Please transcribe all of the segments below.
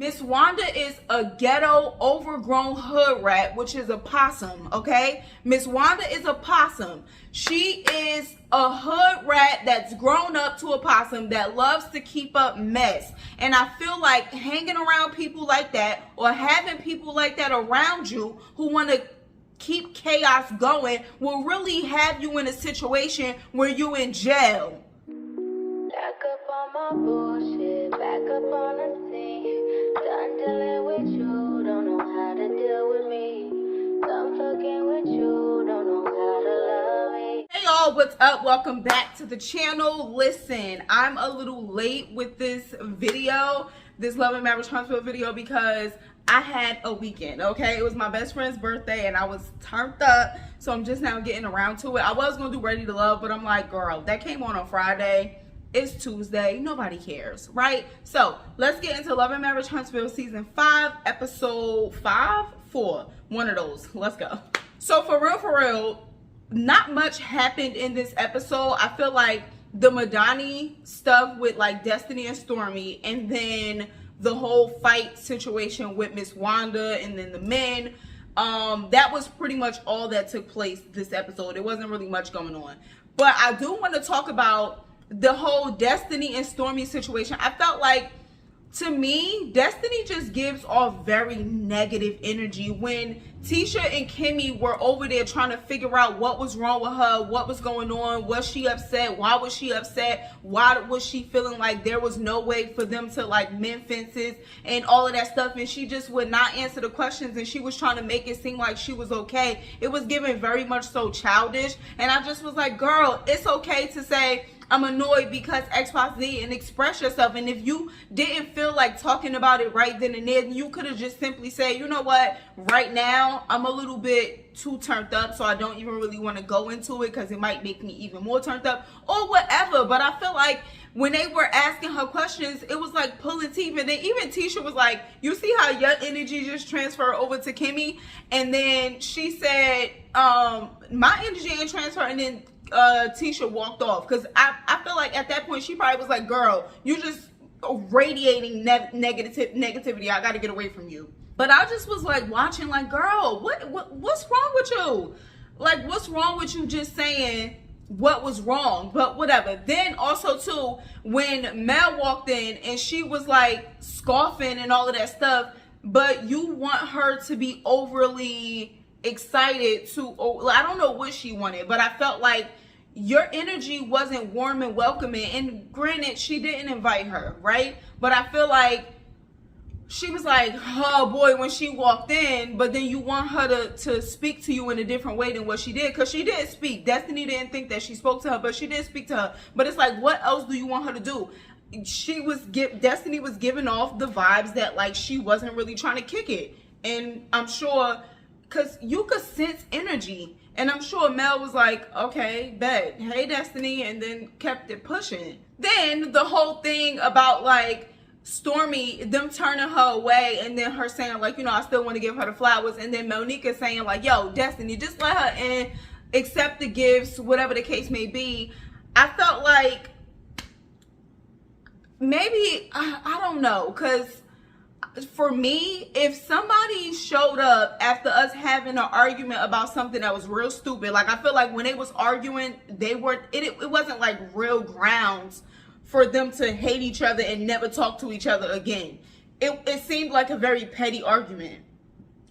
Miss Wanda is a ghetto, overgrown hood rat, which is a possum, okay? Miss Wanda is a possum. She is a hood rat that's grown up to a possum that loves to keep up mess. And I feel like hanging around people like that or having people like that around you who want to keep chaos going will really have you in a situation where you in jail. Back up on my bullshit, back up on the scene. Done dealing with you, don't know how to deal with me. Done fucking with you, don't know how to love me. Hey y'all, what's up? Welcome back to the channel. Listen, I'm a little late with this video, this Love and Marriage Huntsville video, because I had a weekend, okay? It was my best friend's birthday and I was turned up, so I'm just now getting around to it. I was gonna do Ready to Love, but I'm like, girl, that came on Friday. It's Tuesday. Nobody cares, right? So let's get into Love and Marriage Huntsville season 5, episode 4. One of those. Let's go. So for real, not much happened in this episode. I feel like the Madani stuff with like Destiny and Stormy, and then the whole fight situation with Miss Wanda and then the men, that was pretty much all that took place this episode. There wasn't really much going on. But I do want to talk about the whole Destiny and Stormy situation. I felt like, to me, Destiny just gives off very negative energy. When Tisha and Kimmy were over there trying to figure out what was wrong with her, what was going on, was she upset, why was she upset, why was she feeling like there was no way for them to like mend fences and all of that stuff, and she just would not answer the questions and she was trying to make it seem like she was okay. It was given very much so childish, and I just was like, girl, it's okay to say I'm annoyed because XYZ and express yourself. And if you didn't feel like talking about it right then and there, you could have just simply said, you know what, right now I'm a little bit too turned up, so I don't even really want to go into it because it might make me even more turned up or whatever. But I feel like when they were asking her questions, it was like pulling teeth. And then even Tisha was like, you see how your energy just transferred over to Kimmy? And then she said, my energy ain't transferred. And then Tisha walked off, because I feel like at that point she probably was like, girl, you just radiating negativity. I gotta get away from you. But I just was like watching like, girl, what's wrong with you? Like, what's wrong with you just saying what was wrong? But whatever. Then also too, when Mel walked in and she was like scoffing and all of that stuff, but you want her to be overly excited to, I don't know what she wanted, but I felt like your energy wasn't warm and welcoming. And granted, she didn't invite her, right? But I feel like she was like, oh boy, when she walked in, but then you want her to speak to you in a different way than what she did, because she did speak. Destiny didn't think that she spoke to her, but she did speak to her. But it's like, what else do you want her to do? Destiny was giving off the vibes that like she wasn't really trying to kick it. And I'm sure, because you could sense energy. And I'm sure Mel was like, okay, bet. Hey, Destiny. And then kept it pushing. Then the whole thing about like Stormy, them turning her away, and then her saying like, you know, I still want to give her the flowers. And then Monica saying like, yo, Destiny, just let her in, accept the gifts, whatever the case may be. I felt like maybe, I don't know, because for me, if somebody showed up after us having an argument about something that was real stupid, like I feel like when they was arguing, it wasn't like real grounds for them to hate each other and never talk to each other again. It seemed like a very petty argument.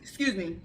Excuse me.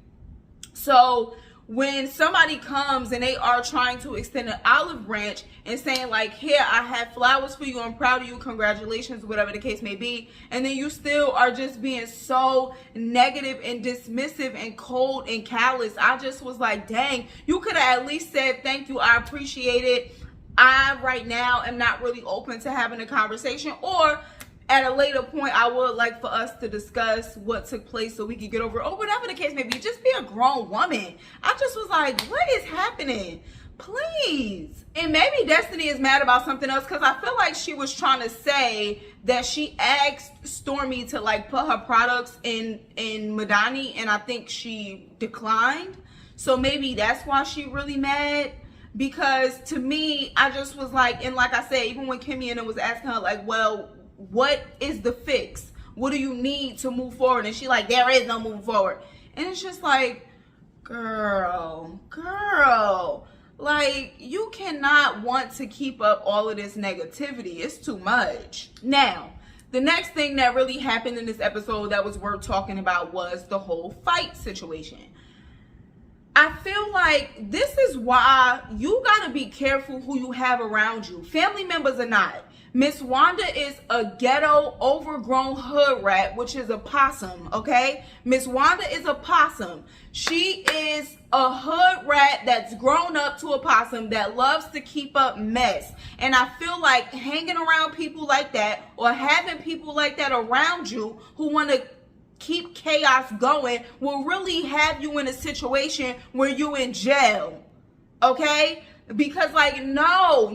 So when somebody comes and they are trying to extend an olive branch and saying like, here, I have flowers for you, I'm proud of you, congratulations, whatever the case may be, and then you still are just being so negative and dismissive and cold and callous, I just was like, dang, you could have at least said thank you, I appreciate it, I right now am not really open to having a conversation, or at a later point, I would like for us to discuss what took place so we could get over it, or whatever the case may be. Just be a grown woman. I just was like, what is happening? Please. And maybe Destiny is mad about something else, because I feel like she was trying to say that she asked Stormy to like put her products in Madani, and I think she declined. So maybe that's why she really mad. Because to me, I just was like, and like I said, even when Kimmy and them was asking her like, well, what is the fix? What do you need to move forward? And she like, there is no moving forward. And it's just like, girl, like, you cannot want to keep up all of this negativity. It's too much. Now, the next thing that really happened in this episode that was worth talking about was the whole fight situation. I feel like this is why you gotta be careful who you have around you. Family members are not. Miss Wanda is a ghetto, overgrown hood rat, which is a possum, okay? Miss Wanda is a possum. She is a hood rat that's grown up to a possum that loves to keep up mess. And I feel like hanging around people like that or having people like that around you who want to keep chaos going will really have you in a situation where you're in jail, okay? Because like, no.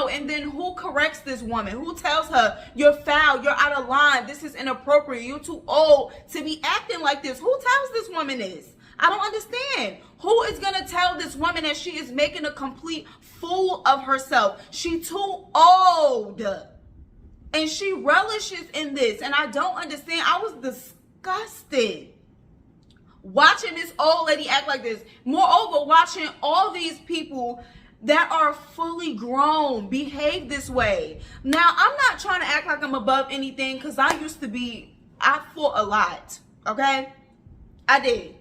And then who corrects this woman? Who tells her, you're foul, you're out of line, this is inappropriate, you're too old to be acting like this? Who tells this woman this? I don't understand. Who is going to tell this woman that she is making a complete fool of herself? She too old. And she relishes in this. And I don't understand. I was disgusted watching this old lady act like this. Moreover, watching all these people that are fully grown behave this way. Now, I'm not trying to act like I'm above anything, because I fought a lot, okay? I did.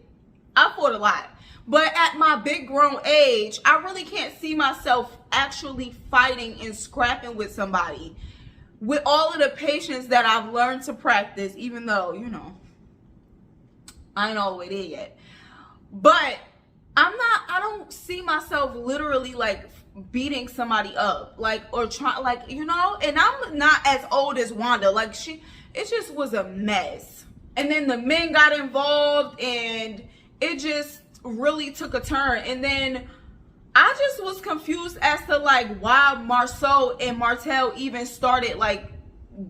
I fought a lot. But at my big grown age, I really can't see myself actually fighting and scrapping with somebody with all of the patience that I've learned to practice, even though, you know, I ain't all the way there yet. But I don't see myself literally like beating somebody up, like, or trying, like, you know, and I'm not as old as Wanda. Like, it just was a mess. And then the men got involved and it just really took a turn. And then I just was confused as to like why Marceau and Martel even started like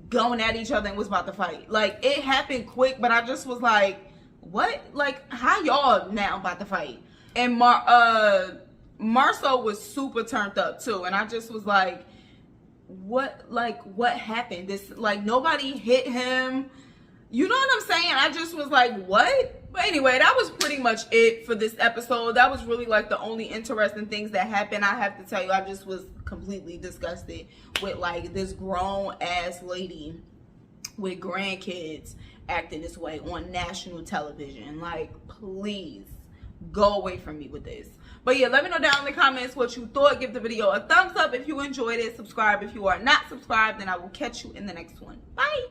going at each other and was about to fight. Like, it happened quick, but I just was like, what? Like, how y'all now about to fight? And Marceau was super turned up too. And I just was like, what happened? This, like, nobody hit him. You know what I'm saying? I just was like, what? But anyway, that was pretty much it for this episode. That was really like the only interesting things that happened. I have to tell you, I just was completely disgusted with like this grown ass lady with grandkids acting this way on national television. Like, please go away from me with this. But yeah, let me know down in the comments what you thought. Give the video a thumbs up if you enjoyed it. Subscribe if you are not subscribed, and I will catch you in the next one. Bye.